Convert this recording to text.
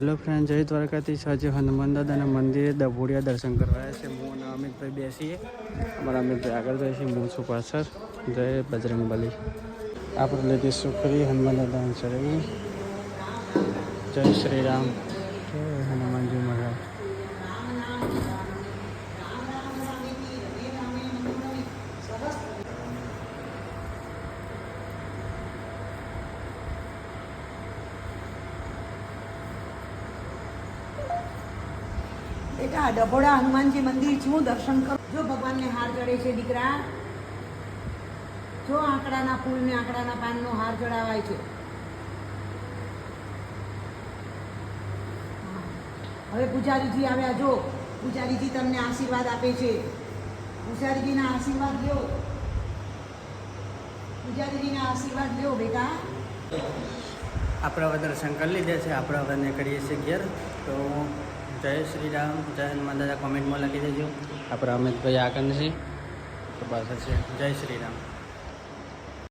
Hello friend, જય દ્વારકાધીશ। આજે હનુમાન દાદાના મંદિરે દભોડિયા દર્શન કરવા આવ્યા છે। હું અને અમિતભાઈ બેસીએ, અમારા અમિતભાઈ આગળ જાય છે, હું છું પાછળ। જય બજરંગબલી। આપણે લીધી સુખરી હનુમાન દાદાની ચરણી। જય શ્રી રામ, જય હનુમાનજી મહારાજ। बेटा डभोड़ा हनुमान जी मंदिर छू दर्शन करो। जो भगवान ने हार चढ़े छे दीकरा, जो आंकड़ा फूल ने आंकड़ा पान नो हार चढ़ावाय छे। हवे पूजारीजी आव्या, जो पूजारीजी तमने आशीर्वाद आपे छे। पूजारीजीना आशीर्वाद लो, पूजारीजीना आशीर्वाद लो बेटा। આપણે હવે દર્શન કરી લીધા છે। આપણે હવે નીકળીએ છીએ ઘેર। તો જય શ્રી રામ, જય હનુમાન દાદા કોમેન્ટમાં લખી દેજો। આપણા અમિતભાઈ આગળ છે તો પાછળ છે। જય શ્રી રામ।